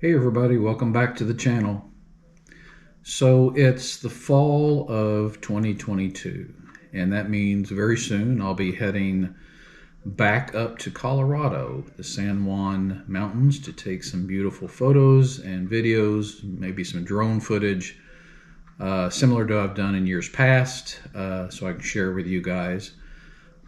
Hey everybody, welcome back to the channel. So it's the fall of 2022, and that means very soon I'll be heading back up to Colorado, the San Juan Mountains, to take some beautiful photos and videos, maybe some drone footage, similar to what I've done in years past, so I can share with you guys.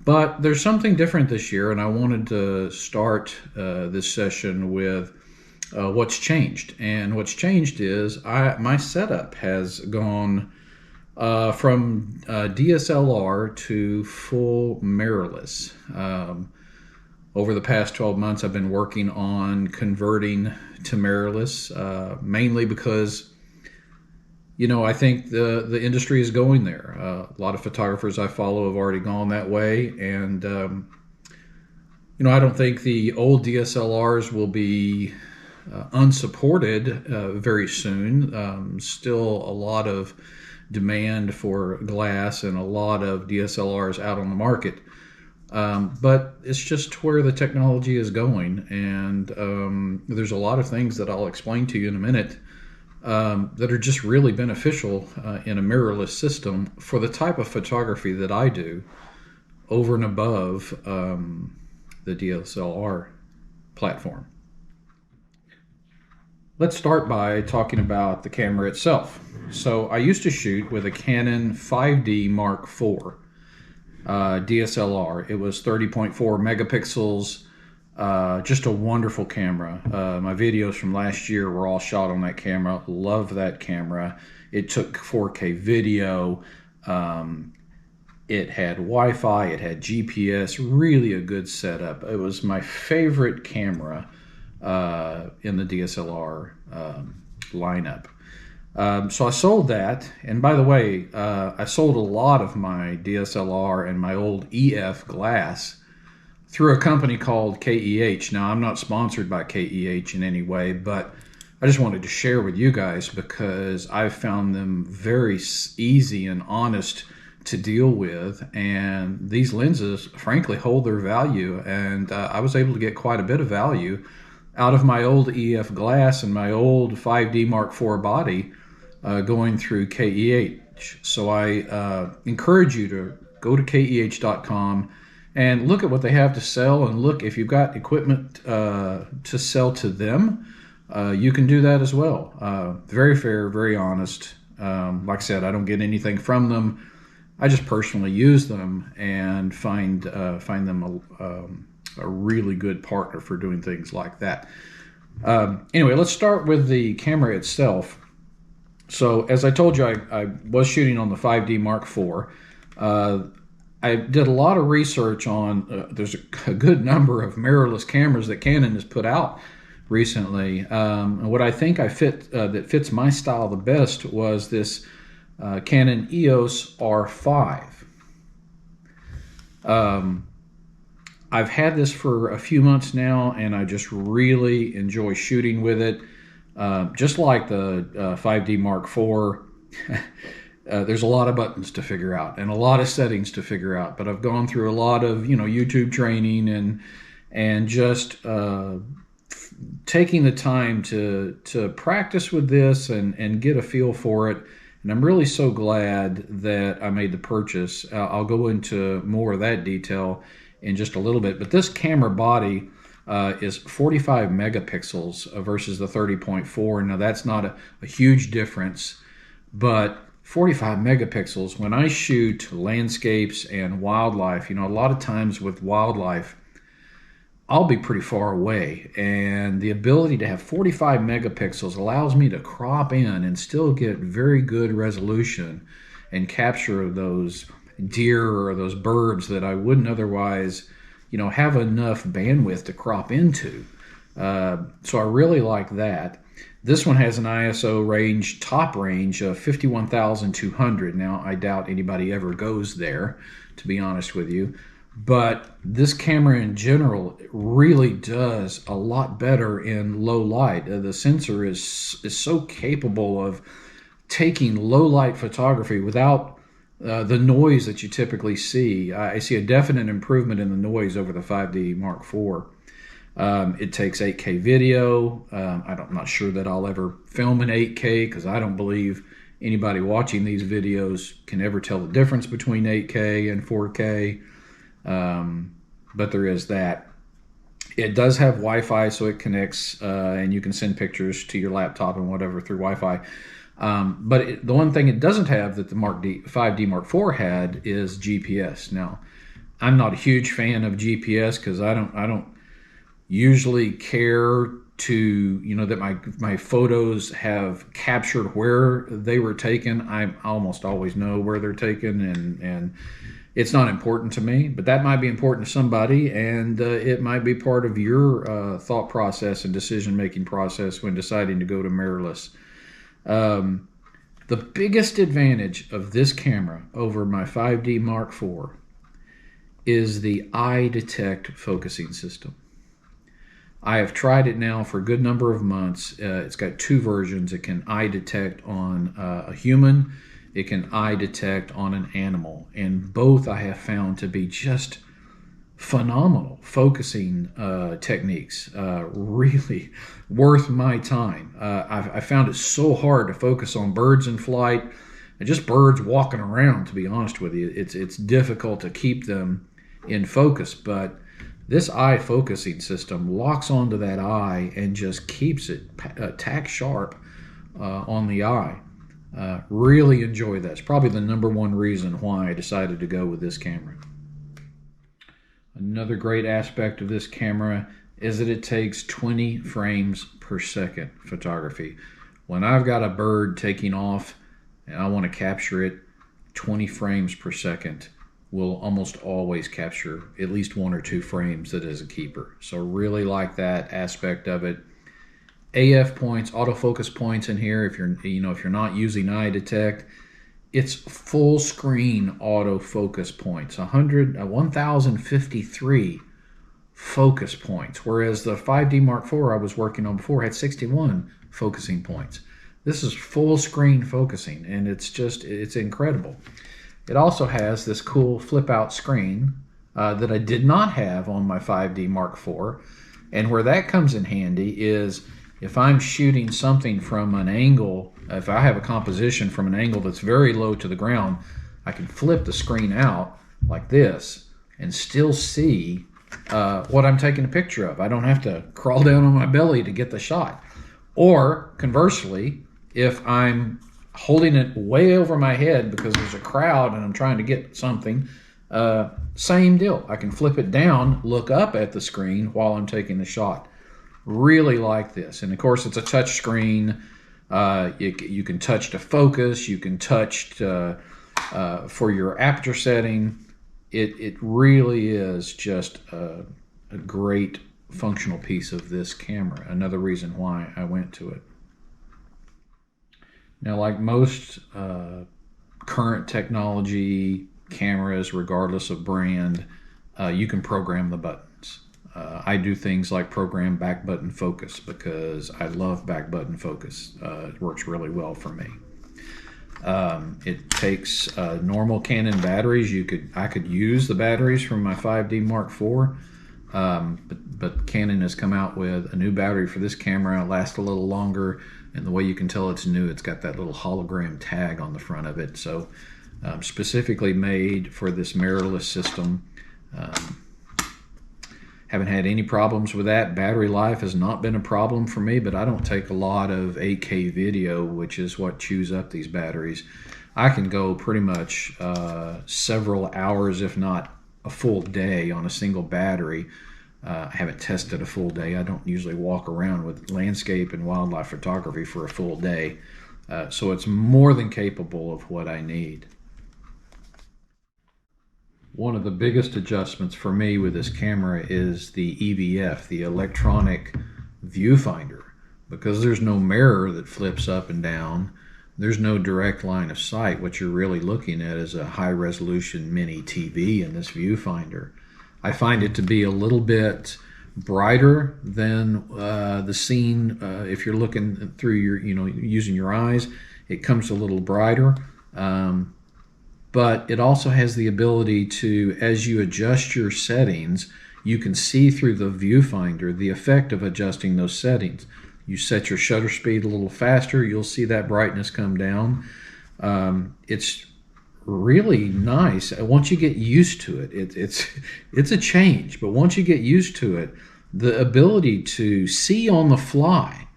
But there's something different this year, and I wanted to start this session with what's changed. And what's changed is my setup has gone from DSLR to full mirrorless. Over the past 12 months, I've been working on converting to mirrorless, mainly because, you know, I think the industry is going there. A lot of photographers I follow have already gone that way, and you know, I don't think the old DSLRs will be unsupported very soon. Still a lot of demand for glass and a lot of DSLRs out on the market. But it's just where the technology is going, and there's a lot of things that I'll explain to you in a minute that are just really beneficial in a mirrorless system for the type of photography that I do over and above the DSLR platform. Let's start by talking about the camera itself. So I used to shoot with a Canon 5D Mark IV DSLR. It was 30.4 megapixels, just a wonderful camera. My videos from last year were all shot on that camera. Love that camera. It took 4K video. It had Wi-Fi, it had GPS, really a good setup. It was my favorite camera in the DSLR lineup. So I sold that, and by the way, I sold a lot of my DSLR and my old EF glass through a company called KEH. Now, I'm not sponsored by KEH in any way, but I just wanted to share with you guys because I've found them very easy and honest to deal with, and these lenses frankly hold their value, and I was able to get quite a bit of value out of my old EF glass and my old 5D Mark IV body going through KEH. So I encourage you to go to KEH.com and look at what they have to sell, and look if you've got equipment to sell to them. You can do that as well. Very fair, very honest. Like I said, I don't get anything from them. I just personally use them and find them a really good partner for doing things like that. Anyway, let's start with the camera itself. So as I told you, I was shooting on the 5D Mark IV. I did a lot of research on, there's a good number of mirrorless cameras that Canon has put out recently. And what I think that fits my style the best was this Canon EOS R5. I've had this for a few months now, and I just really enjoy shooting with it. Just like the 5D Mark IV, there's a lot of buttons to figure out and a lot of settings to figure out. But I've gone through a lot of, you know, YouTube training and just taking the time to practice with this and get a feel for it. And I'm really so glad that I made the purchase. I'll go into more of that detail in just a little bit. But this camera body is 45 megapixels versus the 30.4. Now that's not a huge difference, but 45 megapixels, when I shoot landscapes and wildlife, you know, a lot of times with wildlife, I'll be pretty far away, and the ability to have 45 megapixels allows me to crop in and still get very good resolution and capture those deer or those birds that I wouldn't otherwise, you know, have enough bandwidth to crop into. So I really like that. This one has an ISO range, top range of 51,200. Now, I doubt anybody ever goes there, to be honest with you. But this camera in general really does a lot better in low light. The sensor is so capable of taking low light photography without the noise that you typically see. I see a definite improvement in the noise over the 5D Mark IV. It takes 8K video. I'm not sure that I'll ever film in 8K because I don't believe anybody watching these videos can ever tell the difference between 8K and 4K. But there is that. It does have Wi-Fi, so it connects and you can send pictures to your laptop and whatever through Wi-Fi. But the one thing it doesn't have that the 5D Mark IV had is GPS. Now, I'm not a huge fan of GPS because I don't usually care to, that my photos have captured where they were taken. I almost always know where they're taken, and it's not important to me, but that might be important to somebody, and it might be part of your thought process and decision-making process when deciding to go to mirrorless. The biggest advantage of this camera over my 5D Mark IV is the eye detect focusing system. I have tried it now for a good number of months. It's got two versions. It can eye detect on a human. It can eye detect on an animal. And both I have found to be just phenomenal focusing techniques. Really worth my time. I found it so hard to focus on birds in flight and just birds walking around, to be honest with you. It's difficult to keep them in focus, but this eye focusing system locks onto that eye and just keeps it tack sharp on the eye. Really enjoy that. It's probably the #1 reason why I decided to go with this camera. Another great aspect of this camera is that it takes 20 frames per second photography. When I've got a bird taking off and I want to capture it, 20 frames per second will almost always capture at least 1 or 2 frames that is a keeper. So really like that aspect of it. AF points, autofocus points in here. If you're not using eye detect, it's full screen autofocus points. 1,053 focus points, whereas the 5D Mark IV I was working on before had 61 focusing points. This is full screen focusing, and it's incredible. It also has this cool flip out screen that I did not have on my 5D Mark IV. And where that comes in handy is if I'm shooting something from an angle, if I have a composition from an angle that's very low to the ground, I can flip the screen out like this and still see what I'm taking a picture of. I don't have to crawl down on my belly to get the shot. Or conversely, if I'm holding it way over my head because there's a crowd and I'm trying to get something, same deal. I can flip it down, look up at the screen while I'm taking the shot. Really like this. And of course, it's a touch screen. You can touch to focus. You can touch to, for your aperture setting. It really is just a great functional piece of this camera. Another reason why I went to it. Now, like most current technology cameras, regardless of brand, you can program the buttons. I do things like program back button focus because I love back button focus. It works really well for me. It takes normal Canon batteries. I could use the batteries from my 5D Mark IV, but Canon has come out with a new battery for this camera. It lasts a little longer, and the way you can tell it's new, it's got that little hologram tag on the front of it. So specifically made for this mirrorless system. Haven't had any problems with that. Battery life has not been a problem for me, but I don't take a lot of 8K video, which is what chews up these batteries. I can go pretty much several hours, if not a full day, on a single battery. I haven't tested a full day. I don't usually walk around with landscape and wildlife photography for a full day. So it's more than capable of what I need. One of the biggest adjustments for me with this camera is the EVF, the electronic viewfinder. Because there's no mirror that flips up and down, there's no direct line of sight. What you're really looking at is a high-resolution mini TV in this viewfinder. I find it to be a little bit brighter than the scene. If you're looking through your, using your eyes, it comes a little brighter. But it also has the ability to, as you adjust your settings, you can see through the viewfinder the effect of adjusting those settings. You set your shutter speed a little faster, you'll see that brightness come down. It's really nice. Once you get used to it, it's a change, but once you get used to it, the ability to see on the fly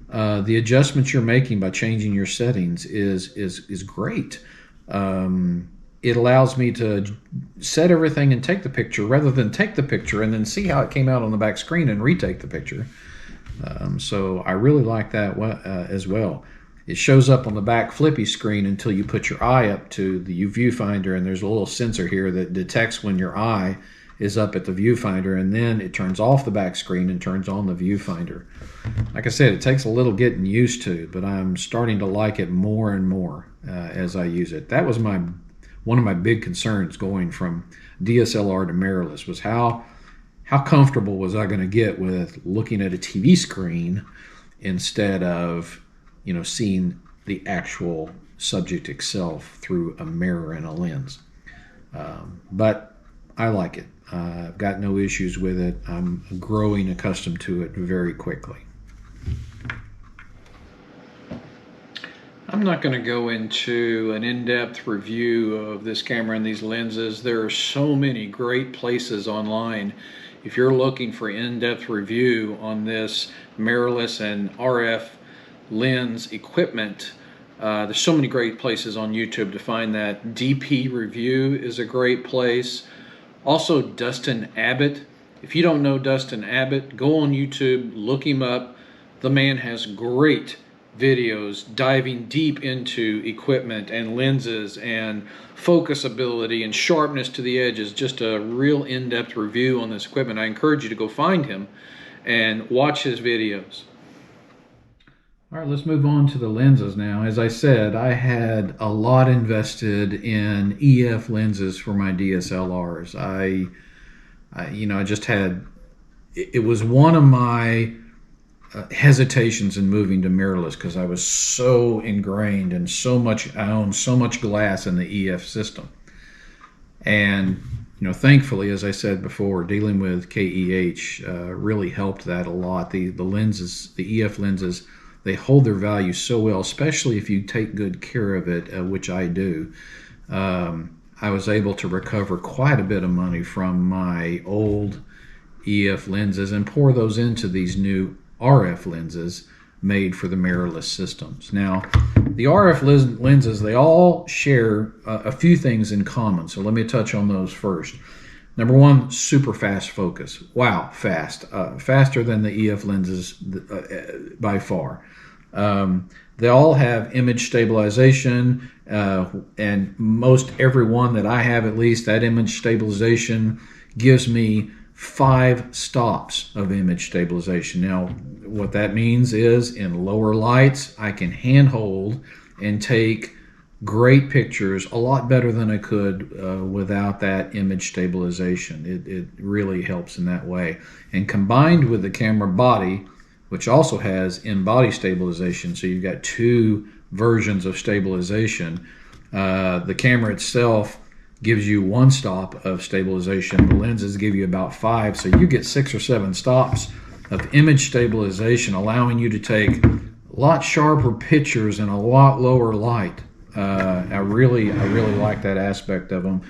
the adjustments you're making by changing your settings is great. It allows me to set everything and take the picture rather than take the picture and then see how it came out on the back screen and retake the picture. So I really like that as well. It shows up on the back flippy screen until you put your eye up to the viewfinder, and there's a little sensor here that detects when your eye is up at the viewfinder, and then it turns off the back screen and turns on the viewfinder. Like I said, it takes a little getting used to, but I'm starting to like it more and more as I use it. That was one of my big concerns going from DSLR to mirrorless, was how comfortable was I going to get with looking at a TV screen instead of seeing the actual subject itself through a mirror and a lens. But I like it. I've got no issues with it. I'm growing accustomed to it very quickly. I'm not going to go into an in-depth review of this camera and these lenses. There are so many great places online. If you're looking for in-depth review on this mirrorless and RF lens equipment, there's so many great places on YouTube to find that. DP Review is a great place. Also Dustin Abbott. If you don't know Dustin Abbott, go on YouTube, look him up. The man has great videos diving deep into equipment and lenses and focus ability and sharpness to the edges. Just a real in-depth review on this equipment. I encourage you to go find him and watch his videos. All right, let's move on to the lenses now. As I said, I had a lot invested in EF lenses for my DSLRs. I just had, it was one of my hesitations in moving to mirrorless because I was so ingrained and I own so much glass in the EF system. And thankfully, as I said before, dealing with KEH really helped that a lot. The lenses, the EF lenses, they hold their value so well, especially if you take good care of it, which I do. I was able to recover quite a bit of money from my old EF lenses and pour those into these new RF lenses made for the mirrorless systems. Now, the RF lenses, they all share a few things in common, so let me touch on those first. Number one, super fast focus. Wow, fast. Faster than the EF lenses by far. They all have image stabilization, and most every one that I have, at least, that image stabilization gives me 5 stops of image stabilization. Now, what that means is in lower lights, I can handhold and take great pictures a lot better than I could without that image stabilization. It really helps in that way. And combined with the camera body, which also has in-body stabilization, so you've got 2 versions of stabilization. The camera itself gives you 1 stop of stabilization. The lenses give you about 5, so you get 6 or 7 stops of image stabilization, allowing you to take a lot sharper pictures in a lot lower light. I really like that aspect of them.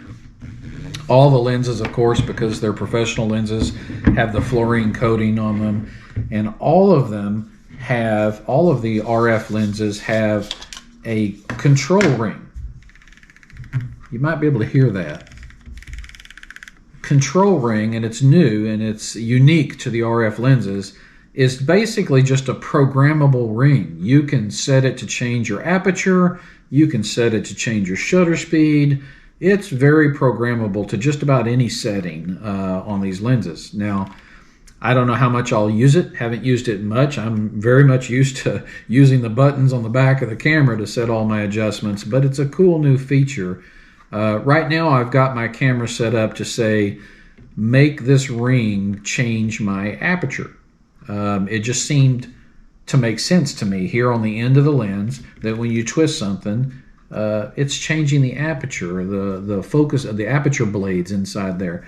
All the lenses, of course, because they're professional lenses, have the fluorine coating on them, and all of the RF lenses have a control ring. You might be able to hear that. Control ring, and it's new and it's unique to the RF lenses, is basically just a programmable ring. You can set it to change your aperture, you can set it to change your shutter speed. It's very programmable to just about any setting on these lenses. Now, I don't know how much I'll use it, haven't used it much. I'm very much used to using the buttons on the back of the camera to set all my adjustments, but it's a cool new feature. Right now I've got my camera set up to say, make this ring change my aperture. It just seemed to make sense to me here on the end of the lens that when you twist something, it's changing the aperture, the focus of the aperture blades inside there.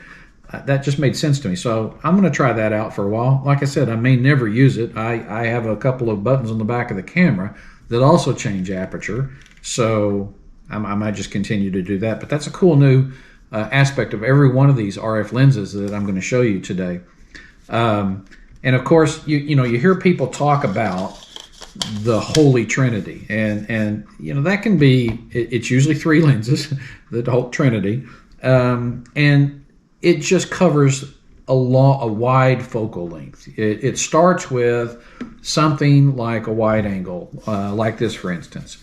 that just made sense to me. So I'm going to try that out for a while. Like I said, I may never use it. I have a couple of buttons on the back of the camera that also change aperture. So I might just continue to do that. But that's a cool new aspect of every one of these RF lenses that I'm going to show you today. And of course, you know, you hear people talk about the Holy Trinity, and you know, that can be, it's usually 3 lenses, the whole Trinity, and it just covers a wide focal length. It starts with something like a wide angle, like this, for instance.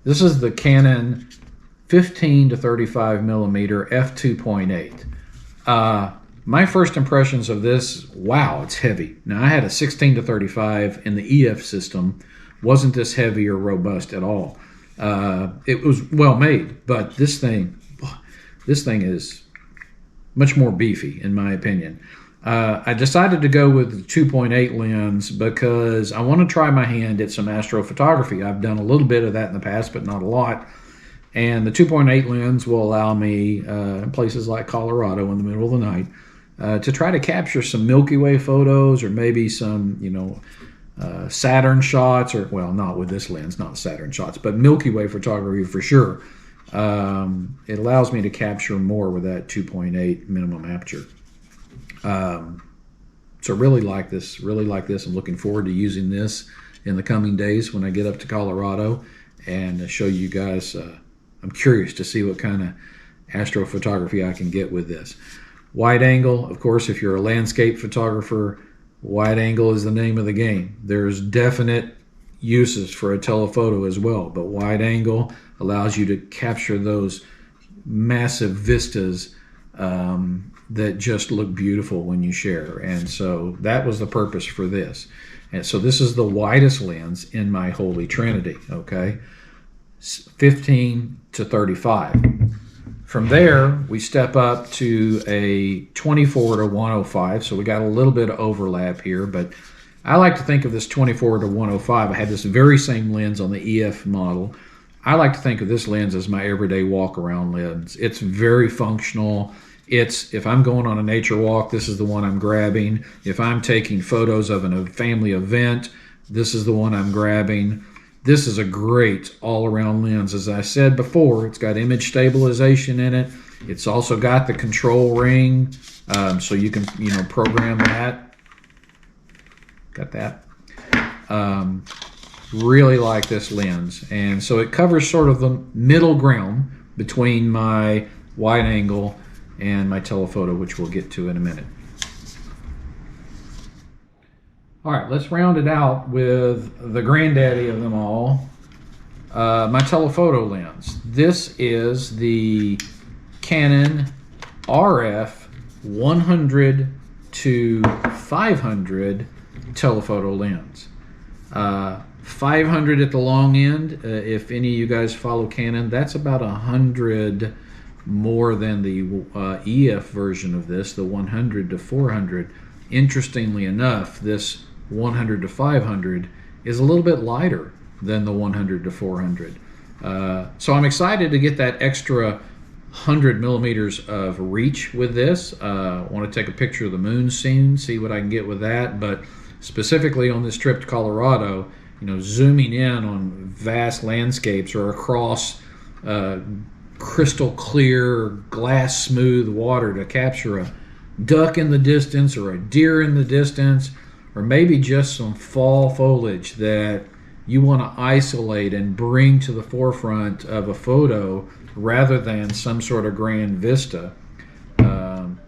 This is the Canon 15 to 35 millimeter f2.8. My first impressions of this, wow, it's heavy. Now, I had a 16 to 35 in the EF system. Wasn't this heavy or robust at all. It was well made, but this thing is much more beefy, in my opinion. I decided to go with the 2.8 lens because I want to try my hand at some astrophotography. I've done a little bit of that in the past, but not a lot. And the 2.8 lens will allow me, in places like Colorado in the middle of the night, to try to capture some Milky Way photos, or maybe some, you know, Saturn shots, or, well, not with this lens, not Saturn shots, but Milky Way photography for sure. It allows me to capture more with that 2.8 minimum aperture. So really like this. I'm looking forward to using this in the coming days when I get up to Colorado and show you guys. I'm curious to see what kind of astrophotography I can get with this. Wide angle, of course, if you're a landscape photographer, wide angle is the name of the game. There's definite uses for a telephoto as well, but wide angle allows you to capture those massive vistas that just look beautiful when you share. And so that was the purpose for this. And so this is the widest lens in my Holy Trinity, okay? 15 to 35. From there, we step up to a 24 to 105. So we got a little bit of overlap here, but I like to think of this 24 to 105. I had this very same lens on the EF model. I like to think of this lens as my everyday walk-around lens. It's very functional. It's, if I'm going on a nature walk, this is the one I'm grabbing. If I'm taking photos of a family event, this is the one I'm grabbing. This is a great all-around lens. As I said before, it's got image stabilization in it. It's also got the control ring, so you can, you know, program that. Got that. Really like this lens, and so it covers sort of the middle ground between my wide angle and my telephoto, which we'll get to in a minute. All right, let's round it out with the granddaddy of them all, my telephoto lens. This is the Canon RF 100 to 500 telephoto lens. 500 at the long end. If any of you guys follow Canon, that's about 100 more than the EF version of this, the 100 to 400. Interestingly enough, this 100 to 500 is a little bit lighter than the 100 to 400. So I'm excited to get that extra 100 millimeters of reach with this. I want to take a picture of the moon soon, see what I can get with that. But specifically on this trip to Colorado, you know, zooming in on vast landscapes or across crystal clear, glass smooth water to capture a duck in the distance or a deer in the distance, or maybe just some fall foliage that you want to isolate and bring to the forefront of a photo rather than some sort of grand vista.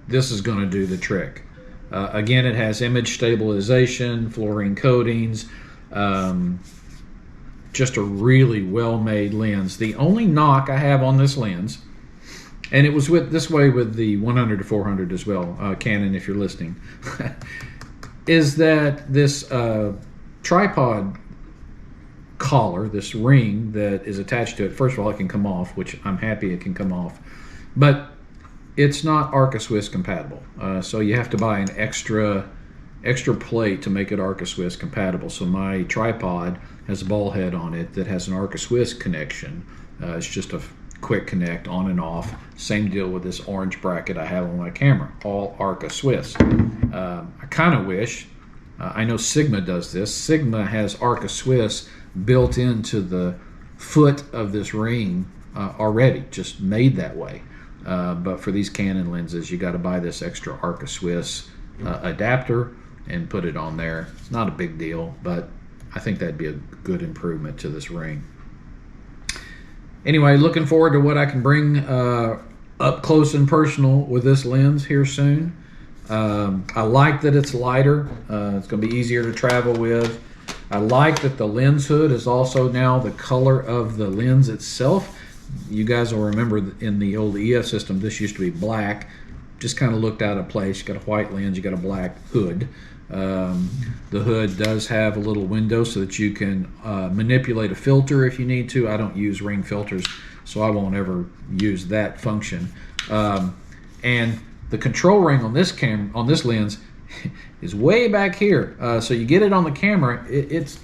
This is going to do the trick. Again, it has image stabilization, fluorine coatings, just a really well-made lens. The only knock I have on this lens, and it was this way with the 100 to 400 as well, Canon, if you're listening, is that this tripod collar, this ring that is attached to it, first of all, it can come off, which I'm happy it can come off, but it's not Arca Swiss compatible. So you have to buy an extra plate to make it Arca Swiss compatible. So my tripod has a ball head on it that has an Arca Swiss connection. It's just a quick connect on and off. Same deal with this orange bracket I have on my camera, all Arca Swiss. I kind of wish, I know Sigma does this. Sigma has Arca Swiss built into the foot of this ring already, just made that way. But for these Canon lenses, you got to buy this extra Arca Swiss adapter and put it on there. It's not a big deal, but I think that'd be a good improvement to this ring. Anyway, looking forward to what I can bring up close and personal with this lens here soon. I like that it's lighter. It's going to be easier to travel with. I like that the lens hood is also now the color of the lens itself. You guys will remember in the old EF system, this used to be black. Just kind of looked out of place. You got a white lens, you got a black hood. The hood does have a little window so that you can manipulate a filter if you need to. I don't use ring filters, so I won't ever use that function. And the control ring on this lens is way back here. So you get it on the camera, it's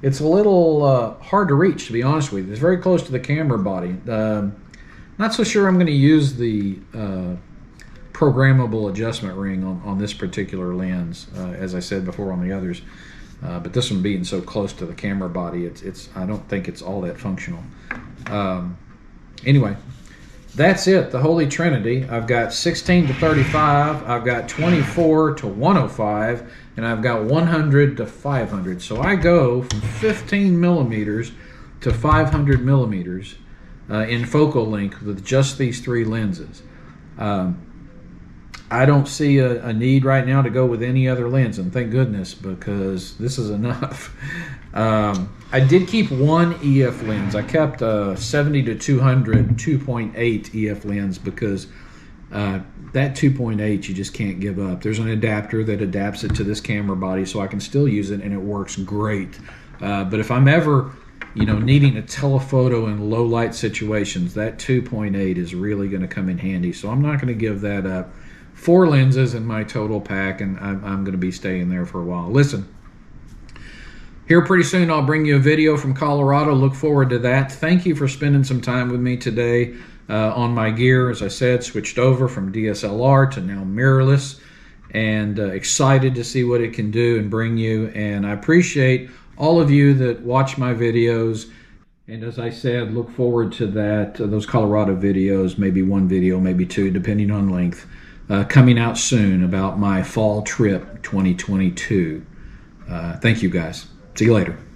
a little hard to reach, to be honest with you. It's very close to the camera body. Not so sure I'm going to use the programmable adjustment ring on this particular lens, as I said before on the others. But this one being so close to the camera body, I don't think it's all that functional. Anyway, that's it, the Holy Trinity. I've got 16 to 35, I've got 24 to 105, and I've got 100 to 500. So I go from 15 millimeters to 500 millimeters in focal length with just these three lenses. I don't see a need right now to go with any other lens, and thank goodness, because this is enough. I did keep one EF lens. I kept a 70 to 200 2.8 EF lens because that 2.8 you just can't give up. There's an adapter that adapts it to this camera body, so I can still use it, and it works great. But if I'm ever needing a telephoto in low light situations, that 2.8 is really going to come in handy. So I'm not going to give that up. 4 lenses in my total pack, and I'm going to be staying there for a while. Listen, here pretty soon I'll bring you a video from Colorado. Look forward to that. Thank you for spending some time with me today on my gear. As I said, switched over from DSLR to now mirrorless, and excited to see what it can do and bring you. And I appreciate all of you that watch my videos. And as I said, look forward to that, those Colorado videos, maybe one video, maybe two, depending on length. Coming out soon about my fall trip 2022. Thank you guys. See you later.